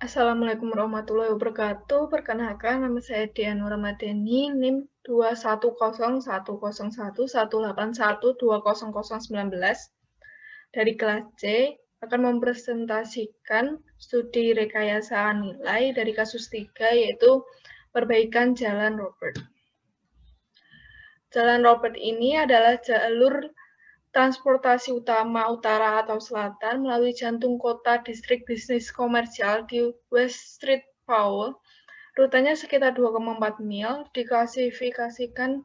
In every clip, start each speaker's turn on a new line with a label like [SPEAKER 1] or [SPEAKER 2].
[SPEAKER 1] Assalamualaikum warahmatullahi wabarakatuh. Perkenalkan, nama saya Dian Nur Ramadhani, NIM 2101011812019 dari kelas C akan mempresentasikan studi rekayasa nilai dari kasus 3, yaitu perbaikan Jalan Robert. Jalan Robert ini adalah jalur transportasi utama utara atau selatan melalui jantung kota distrik bisnis komersial di West Street Paul. Rutenya sekitar 2,4 mil, diklasifikasikan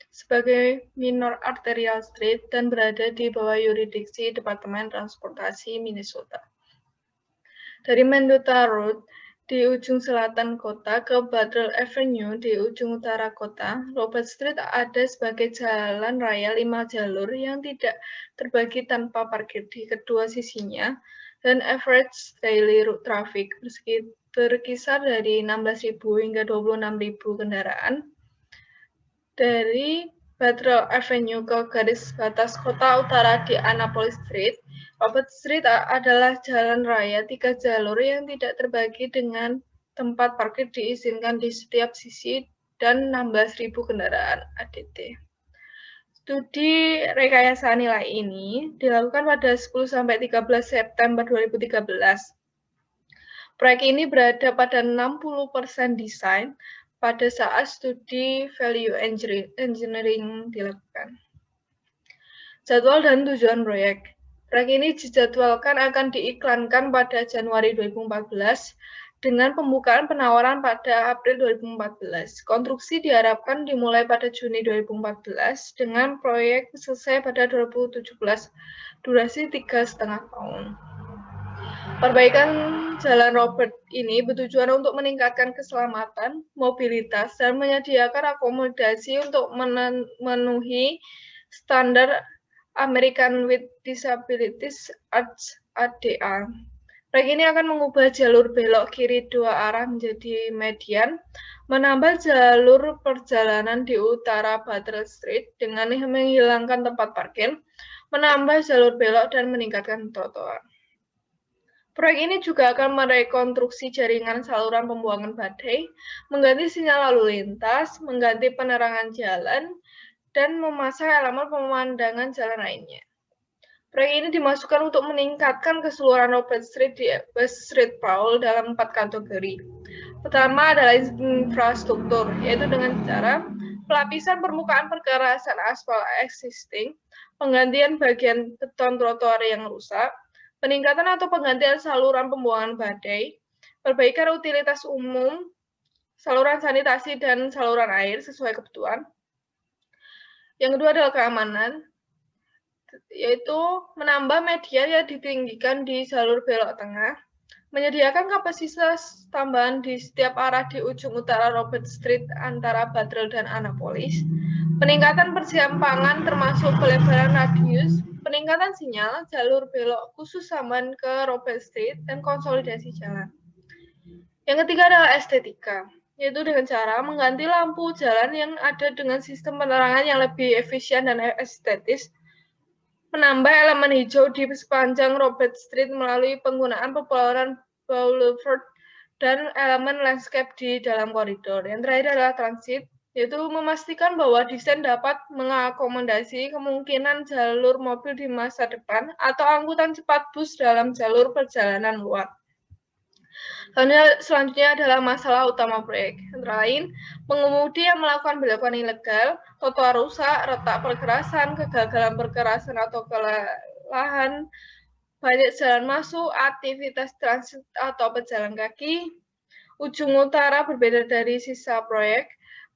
[SPEAKER 1] sebagai minor arterial street dan berada di bawah yurisdiksi Departemen Transportasi Minnesota. Dari Mendota Road di ujung selatan kota ke Butler Avenue di ujung utara kota, Robert Street ada sebagai jalan raya 5 jalur yang tidak terbagi tanpa parkir di kedua sisinya, dan average daily traffic berkisar dari 16.000 hingga 26.000 kendaraan. Dari Butler Avenue ke garis batas kota utara di Annapolis Street, Robert Street adalah jalan raya 3 jalur yang tidak terbagi dengan tempat parkir diizinkan di setiap sisi dan 16.000 kendaraan ADT. Studi rekayasa nilai ini dilakukan pada 10–13 September 2013. Proyek ini berada pada 60% desain pada saat studi value engineering dilakukan. Jadwal dan tujuan proyek. Proyek ini dijadwalkan akan diiklankan pada Januari 2014 dengan pembukaan penawaran pada April 2014. Konstruksi diharapkan dimulai pada Juni 2014 dengan proyek selesai pada 2017, durasi 3,5 tahun. Perbaikan Jalan Robert ini bertujuan untuk meningkatkan keselamatan, mobilitas, dan menyediakan akomodasi untuk memenuhi standar American with Disabilities Act (ADA). Proyek ini akan mengubah jalur belok kiri 2 arah menjadi median, menambah jalur perjalanan di utara Butler Street dengan menghilangkan tempat parkir, menambah jalur belok, dan meningkatkan trotoar. Proyek ini juga akan merekonstruksi jaringan saluran pembuangan badai, mengganti sinyal lalu lintas, mengganti penerangan jalan, dan memasang elemen pemandangan jalan lainnya. Proyek ini dimasukkan untuk meningkatkan keseluruhan Robert Street di West Street Paul dalam 4 kategori. Pertama adalah infrastruktur, yaitu dengan cara pelapisan permukaan perkerasan aspal existing, penggantian bagian beton trotoar yang rusak, peningkatan atau penggantian saluran pembuangan badai, perbaikan utilitas umum, saluran sanitasi, dan saluran air sesuai kebutuhan. Yang kedua adalah keamanan, yaitu menambah media yang ditinggikan di jalur belok tengah, menyediakan kapasitas tambahan di setiap arah di ujung utara Robert Street antara Butler dan Annapolis, peningkatan persimpangan termasuk pelebaran radius, peningkatan sinyal, jalur belok khusus samban ke Robert Street, dan konsolidasi jalan. Yang ketiga adalah estetika, yaitu dengan cara mengganti lampu jalan yang ada dengan sistem penerangan yang lebih efisien dan estetis, menambah elemen hijau di sepanjang Robert Street melalui penggunaan pepohonan boulevard dan elemen landscape di dalam koridor. Yang terakhir adalah transit, yaitu memastikan bahwa desain dapat mengakomodasi kemungkinan jalur mobil di masa depan atau angkutan cepat bus dalam jalur perjalanan luar. Selanjutnya adalah masalah utama proyek, antara lain pengemudi yang melakukan belokan ilegal, trotoar rusak, retak perkerasan, kegagalan perkerasan atau kelelahan, banyak jalan masuk, aktivitas transit atau pejalan kaki, ujung utara berbeda dari sisa proyek,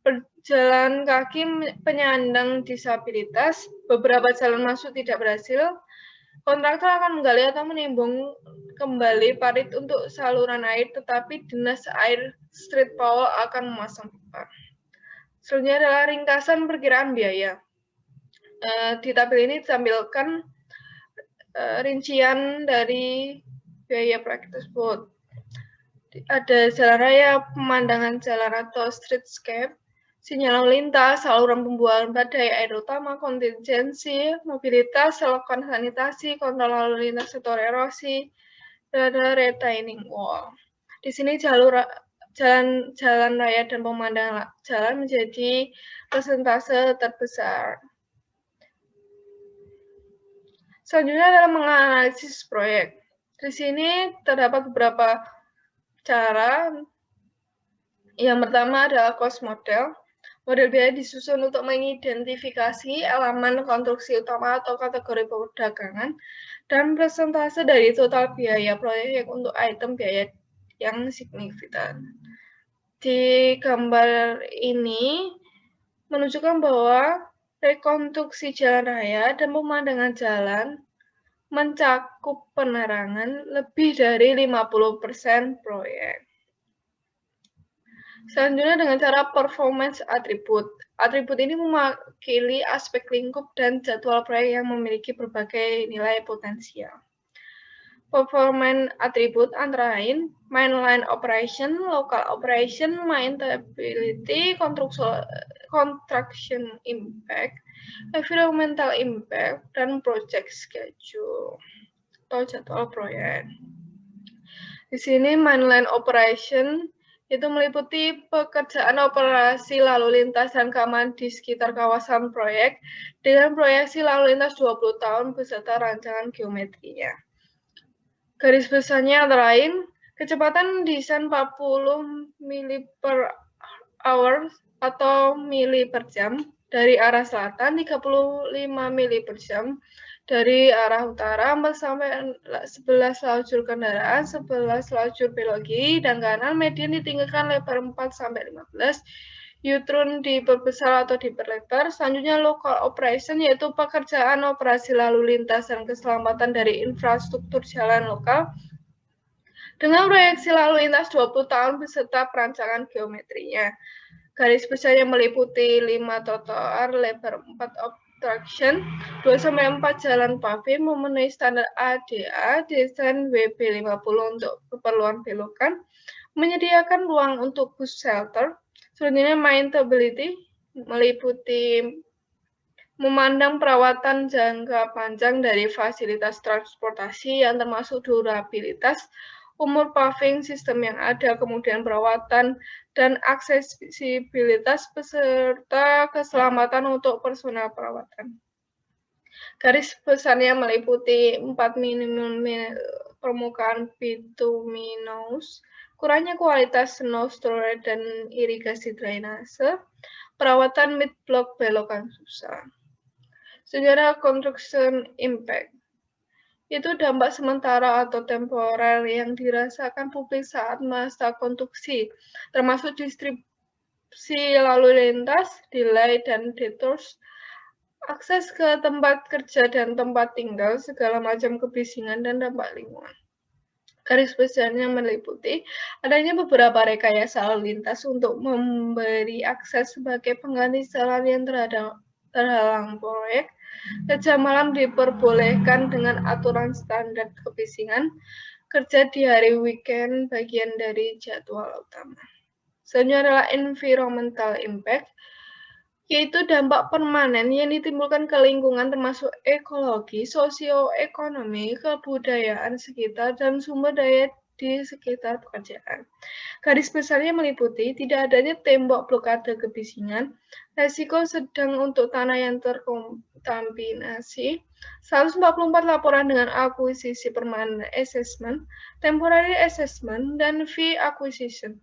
[SPEAKER 1] pejalan kaki penyandang disabilitas, beberapa jalan masuk tidak berhasil, kontraktor akan menggali atau menimbun kembali parit untuk saluran air, tetapi Dinas Air Street Paul akan memasang pipa. Selanjutnya adalah ringkasan perkiraan biaya. Di tabel ini ditampilkan rincian dari biaya proyek tersebut. Ada jalan raya, pemandangan jalan atau streetscape, sinyal lalu lintas, saluran pembuangan badai, air utama, kontingensi, mobilitas, selokan sanitasi, kontrol lalu lintas sektor erosi, dan retaining wall. Di sini jalan raya dan pemandangan jalan menjadi persentase terbesar. Selanjutnya adalah menganalisis proyek. Di sini terdapat beberapa cara. Yang pertama adalah cost model. Model biaya disusun untuk mengidentifikasi elemen konstruksi utama atau kategori perdagangan dan persentase dari total biaya proyek untuk item biaya yang signifikan. Di gambar ini menunjukkan bahwa rekonstruksi jalan raya dan pemandangan jalan mencakup penerangan lebih dari 50% proyek. Selanjutnya dengan cara performance atribut. Atribut ini mewakili aspek lingkup dan jadwal proyek yang memiliki berbagai nilai potensial. Performance atribut antara lain mainline operation, local operation, maintainability, construction impact, environmental impact, dan project schedule atau jadwal proyek. Di sini mainline operation itu meliputi pekerjaan operasi lalu lintas dan keamanan di sekitar kawasan proyek dengan proyeksi lalu lintas 20 tahun beserta rancangan geometrinya. Garis besarnya antara lain, kecepatan desain 40 mili per hour atau mili per jam dari arah selatan, 35 mili per jam dari arah utara sampai 11 lajur kendaraan, 11 lajur belok kiri dan kanan, median ditinggikan lebar 4 sampai 15, U-turn diperbesar atau diperlebar. Selanjutnya local operation yaitu pekerjaan operasi lalu lintas dan keselamatan dari infrastruktur jalan lokal dengan proyeksi lalu lintas 20 tahun beserta perancangan geometrinya. Garis besarnya meliputi 5 trotoar lebar 4 obstruction, 2-4 jalan paving memenuhi standar ADA, desain WB50 untuk keperluan belokan, menyediakan ruang untuk bus shelter. Selanjutnya maintainability meliputi memandang perawatan jangka panjang dari fasilitas transportasi yang termasuk durabilitas, umur paving, sistem yang ada, kemudian perawatan dan aksesibilitas beserta keselamatan untuk personel perawatan. Garis besarnya meliputi 4 minimum permukaan bituminous, kurangnya kualitas snow storage dan irigasi drainase, perawatan mid block belokan susah. Sejarah construction impact itu dampak sementara atau temporer yang dirasakan publik saat masa konstruksi, termasuk distribusi lalu lintas, delay dan detours, akses ke tempat kerja dan tempat tinggal, segala macam kebisingan dan dampak lingkungan. Garis besarnya meliputi adanya beberapa rekayasa lalu lintas untuk memberi akses sebagai pengganti jalan yang terhalang proyek. Kerja malam diperbolehkan dengan aturan standar kebisingan, kerja di hari weekend bagian dari jadwal utama. Selanjutnya adalah environmental impact, yaitu dampak permanen yang ditimbulkan ke lingkungan termasuk ekologi, sosioekonomi, kebudayaan sekitar, dan sumber daya di sekitar pekerjaan. Garis besarnya meliputi tidak adanya tembok blokade kebisingan, resiko sedang untuk tanah yang terkontaminasi, 144 laporan dengan akuisisi permanen assessment, temporary assessment, dan fee acquisition.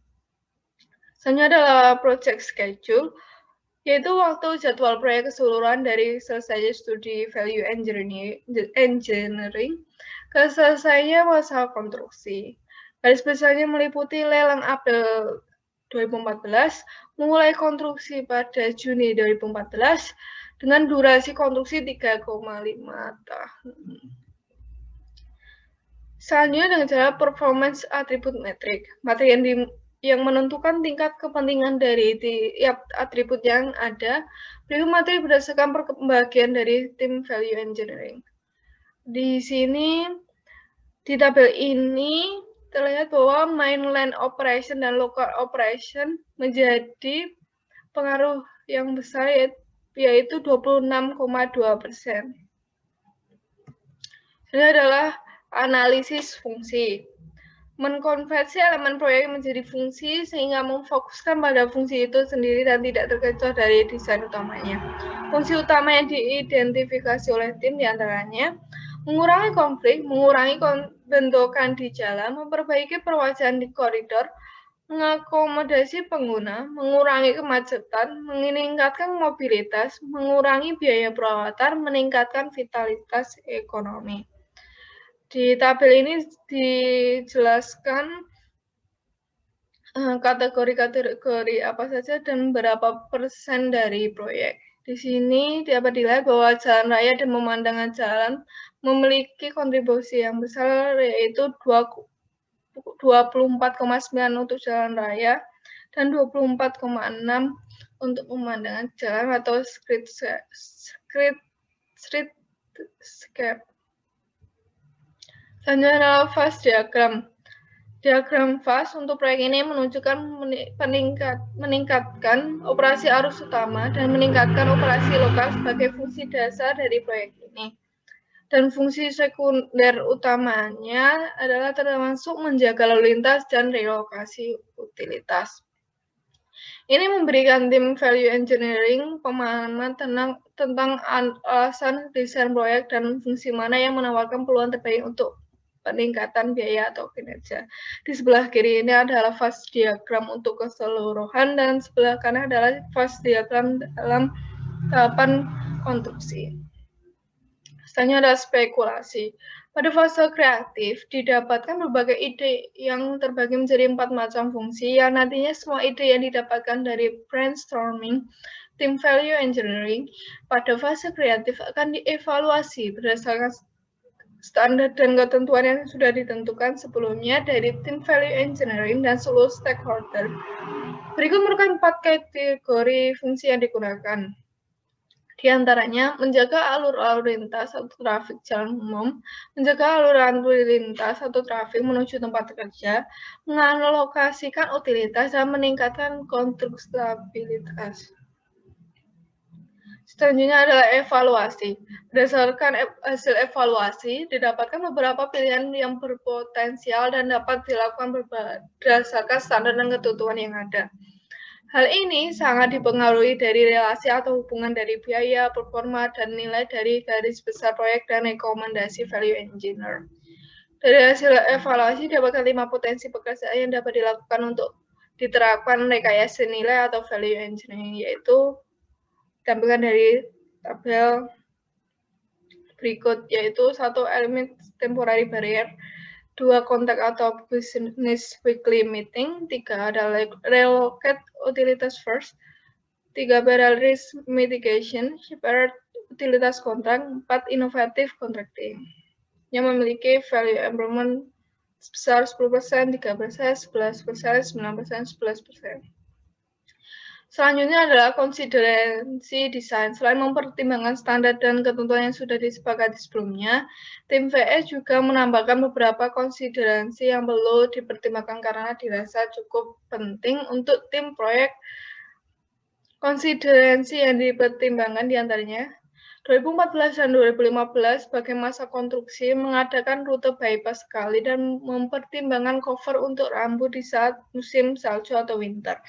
[SPEAKER 1] Selanjutnya adalah project schedule, yaitu waktu jadwal proyek keseluruhan dari selesainya studi value engineering ke selesainya masa konstruksi. Garis besarnya meliputi lelang April 2014, mulai konstruksi pada Juni 2014, dengan durasi konstruksi 3,5 tahun. Selanjutnya dengan cara performance attribute metric, materi yang menentukan tingkat kepentingan dari tiap atribut yang ada, berikut materi berdasarkan pembagian dari tim value engineering. Di sini, di tabel ini, terlihat bahwa mainline operation dan local operation menjadi pengaruh yang besar, yaitu 26,2%. Ini adalah analisis fungsi. Mengkonversi elemen proyek menjadi fungsi sehingga memfokuskan pada fungsi itu sendiri dan tidak terkecoh dari desain utamanya. Fungsi utama yang diidentifikasi oleh tim diantaranya mengurangi konflik, mengurangi bentrokan di jalan, memperbaiki perwajahan di koridor, mengakomodasi pengguna, mengurangi kemacetan, meningkatkan mobilitas, mengurangi biaya perawatan, meningkatkan vitalitas ekonomi. Di tabel ini dijelaskan kategori-kategori apa saja dan berapa persen dari proyek. Di sini dapat dilihat bahwa jalan raya dan pemandangan jalan memiliki kontribusi yang besar, yaitu 24,9 untuk jalan raya dan 24,6 untuk pemandangan jalan atau streetscape. Selanjutnya adalah phase diagram. Diagram phase untuk proyek ini menunjukkan meningkatkan operasi arus utama dan meningkatkan operasi lokal sebagai fungsi dasar dari proyek ini. Dan fungsi sekunder utamanya adalah termasuk menjaga lalu lintas dan relokasi utilitas. Ini memberikan tim value engineering pemahaman tentang alasan desain proyek dan fungsi mana yang menawarkan peluang terbaik untuk peningkatan biaya atau kinerja. Di sebelah kiri ini adalah phase diagram untuk keseluruhan dan sebelah kanan adalah phase diagram dalam tahapan konstruksi. Selanjutnya ada spekulasi. Pada fase kreatif, didapatkan berbagai ide yang terbagi menjadi 4 macam fungsi, yang nantinya semua ide yang didapatkan dari brainstorming, tim value engineering, pada fase kreatif akan dievaluasi berdasarkan standar dan ketentuan yang sudah ditentukan sebelumnya dari tim value engineering dan seluruh stakeholder. Berikut merupakan 4 kategori fungsi yang digunakan. Di antaranya, menjaga alur lalu lintas atau trafik jalan umum, menjaga alur lalu lintas atau trafik menuju tempat kerja, mengalokasikan utilitas, dan meningkatkan konstruksibilitas. Selanjutnya adalah evaluasi. Berdasarkan hasil evaluasi, didapatkan beberapa pilihan yang berpotensial dan dapat dilakukan berdasarkan standar dan ketentuan yang ada. Hal ini sangat dipengaruhi dari relasi atau hubungan dari biaya, performa, dan nilai dari garis besar proyek dan rekomendasi value engineer. Dari hasil evaluasi dapatkan 5 potensi pekerjaan yang dapat dilakukan untuk diterapkan rekayasa nilai atau value engineering, yaitu ditampilkan dari tabel berikut, yaitu 1. Eliminate temporary barrier, 2. Contact atau business weekly meeting, 3. Adalah relocate utilitas first, 3. Barrier risk mitigation, separate utilitas kontrak, 4. Innovative contracting, yang memiliki value improvement sebesar 10%, 3%, 11%, 9%, 11%. Selanjutnya adalah konsideransi desain. Selain mempertimbangkan standar dan ketentuan yang sudah disepakati sebelumnya, tim VE juga menambahkan beberapa konsideransi yang perlu dipertimbangkan karena dirasa cukup penting untuk tim proyek. Konsideransi yang dipertimbangkan diantaranya 2014 dan 2015 sebagai masa konstruksi mengadakan rute bypass sekali dan mempertimbangkan cover untuk rambu di saat musim salju atau winter.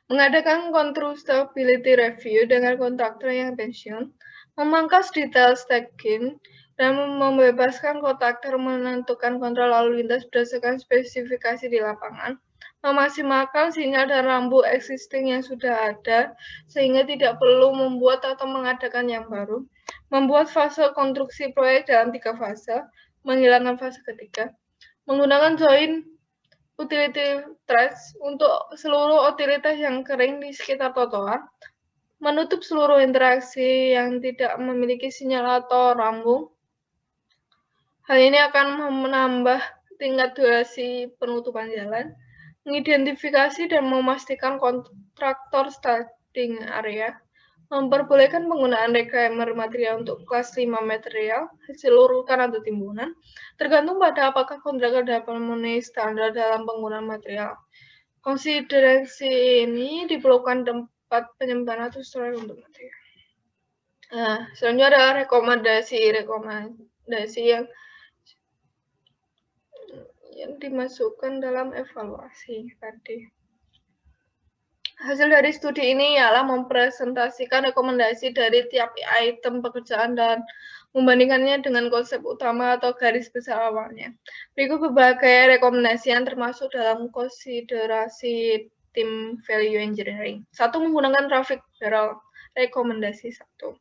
[SPEAKER 1] Mengadakan constructability review dengan kontraktor yang pensiun, memangkas detail stacking, dan membebaskan kontraktor menentukan kontrol lalu lintas berdasarkan spesifikasi di lapangan, memaksimalkan sinyal dan rambu existing yang sudah ada, sehingga tidak perlu membuat atau mengadakan yang baru, membuat fase konstruksi proyek dalam 3 fase, menghilangkan fase ketiga, menggunakan joint utility threads untuk seluruh utilitas yang kering di sekitar trotoar, menutup seluruh interaksi yang tidak memiliki sinyal atau rambu. Hal ini akan menambah tingkat durasi penutupan jalan, mengidentifikasi dan memastikan kontraktor starting area, memperbolehkan penggunaan reclaimer material untuk kelas 5 material, hasil urukan atau timbunan, tergantung pada apakah kontraktor dapat memenuhi standar dalam penggunaan material. Konsiderasi ini diperlukan tempat penyimpanan atau storage untuk material. Selanjutnya adalah rekomendasi yang dimasukkan dalam evaluasi tadi. Hasil dari studi ini ialah mempresentasikan rekomendasi dari tiap item pekerjaan dan membandingkannya dengan konsep utama atau garis besar awalnya. Berikut berbagai rekomendasi yang termasuk dalam konsiderasi tim value engineering. 1. Menggunakan traffic barrel. Rekomendasi 1.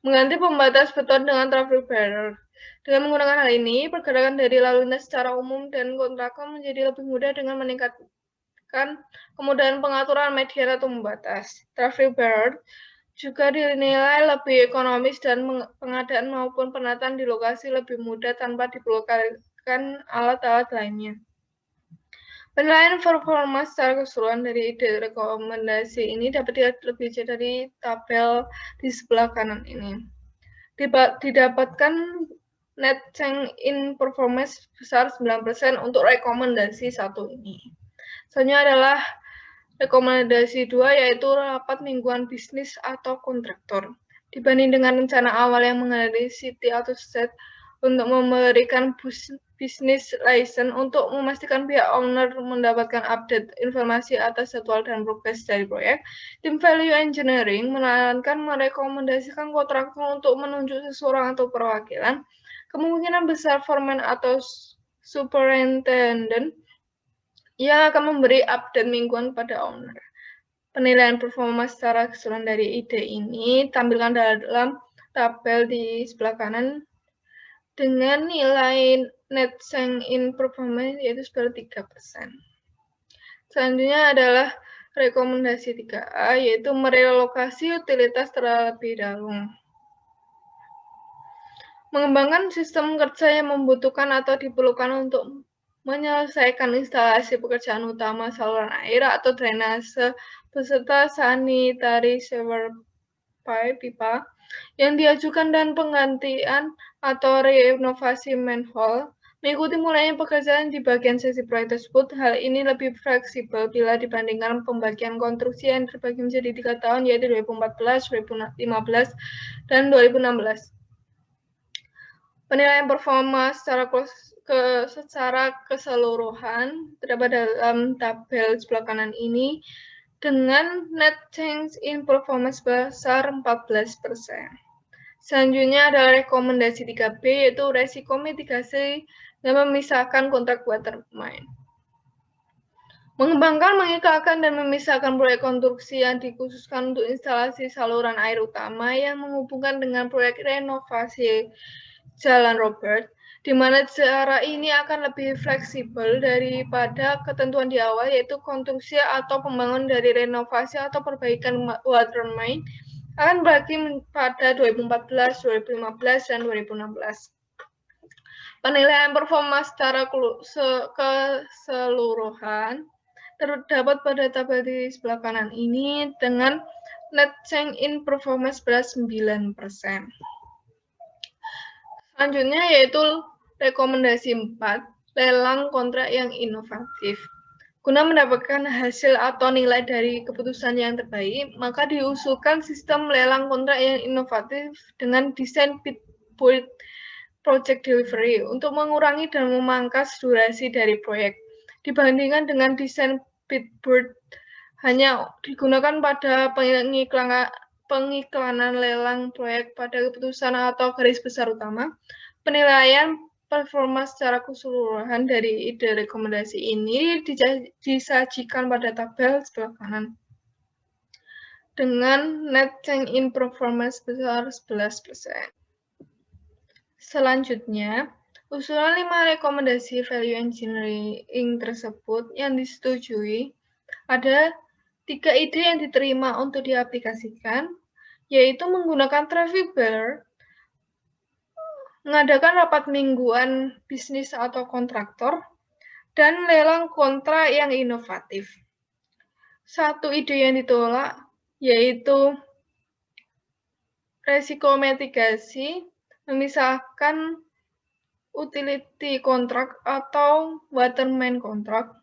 [SPEAKER 1] Mengganti pembatas beton dengan traffic barrier. Dengan menggunakan hal ini, pergerakan dari lalu lintas secara umum dan kontraktor menjadi lebih mudah dengan meningkatkan kemudahan pengaturan median atau pembatas. Traffic barrier juga dinilai lebih ekonomis dan pengadaan maupun penataan di lokasi lebih mudah tanpa diperlukan alat-alat lainnya. Penilaian performa secara keseluruhan dari ide rekomendasi ini dapat dilihat lebih jauh dari tabel di sebelah kanan ini. Didapatkan net change in performance besar 9% untuk rekomendasi 1 ini. Selanjutnya adalah rekomendasi 2, yaitu rapat mingguan bisnis atau kontraktor. Dibanding dengan rencana awal yang mengenai city atau set untuk memberikan bisnis license untuk memastikan pihak owner mendapatkan update informasi atas jadwal dan progres dari proyek, tim value engineering menyarankan merekomendasikan kontraktor untuk menunjuk seseorang atau perwakilan, kemungkinan besar foreman atau superintendent yang akan memberi update mingguan pada owner. Penilaian performa secara keseluruhan dari ide ini tampilkan dalam tabel di sebelah kanan dengan nilai net change in performance yaitu sekitar 3%. Selanjutnya adalah rekomendasi 3A, yaitu merelokasi utilitas terlebih dahulu. Mengembangkan sistem kerja yang membutuhkan atau diperlukan untuk menyelesaikan instalasi pekerjaan utama saluran air atau drainase beserta sanitary sewer pipa yang diajukan dan penggantian atau renovasi manhole. Mengikuti mulainya pekerjaan di bagian sesi proyek tersebut, hal ini lebih fleksibel bila dibandingkan pembagian konstruksi yang terbagi menjadi 3 tahun, yaitu 2014, 2015, dan 2016. Penilaian performa secara keseluruhan terdapat dalam tabel sebelah kanan ini dengan net change in performance sebesar 14%. Selanjutnya adalah rekomendasi 3B, yaitu resiko mitigasi dan memisahkan kontrak watermain. Mengembangkan, mengikrarkan, dan memisahkan proyek konstruksi yang dikhususkan untuk instalasi saluran air utama yang menghubungkan dengan proyek renovasi Jalan Robert, di mana cara ini akan lebih fleksibel daripada ketentuan di awal, yaitu konstruksi atau pembangunan dari renovasi atau perbaikan watermain akan berakhir pada 2014, 2015, dan 2016. Penilaian performa secara keseluruhan terdapat pada tabel di sebelah kanan ini dengan net change in performance beras 9%. Selanjutnya yaitu rekomendasi 4, lelang kontrak yang inovatif. Guna mendapatkan hasil atau nilai dari keputusan yang terbaik, maka diusulkan sistem lelang kontrak yang inovatif dengan desain bid-build project delivery untuk mengurangi dan memangkas durasi dari proyek. Dibandingkan dengan desain bid-build hanya digunakan pada pengiklanan lelang proyek pada keputusan atau garis besar utama. Penilaian performa secara keseluruhan dari ide rekomendasi ini disajikan pada tabel sebelah kanan dengan net change in performance sebesar 11%. Selanjutnya, usulan 5 rekomendasi value engineering tersebut yang disetujui ada 3 ide yang diterima untuk diaplikasikan, yaitu menggunakan traffic barrier, mengadakan rapat mingguan bisnis atau kontraktor, dan lelang kontrak yang inovatif. 1 ide yang ditolak, yaitu resiko mitigasi, memisahkan utility kontrak atau watermain kontrak.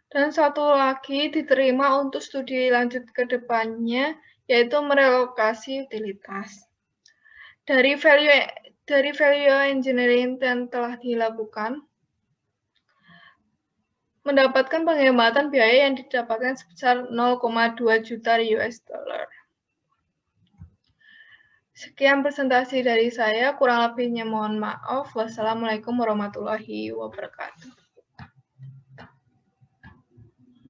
[SPEAKER 1] Dan 1 lagi diterima untuk studi lanjut ke depannya, yaitu merelokasi utilitas. Dari value engineering yang telah dilakukan, mendapatkan penghematan biaya yang didapatkan sebesar 0,2 juta US dollar. Sekian presentasi dari saya, kurang lebihnya mohon maaf. Wassalamualaikum warahmatullahi wabarakatuh.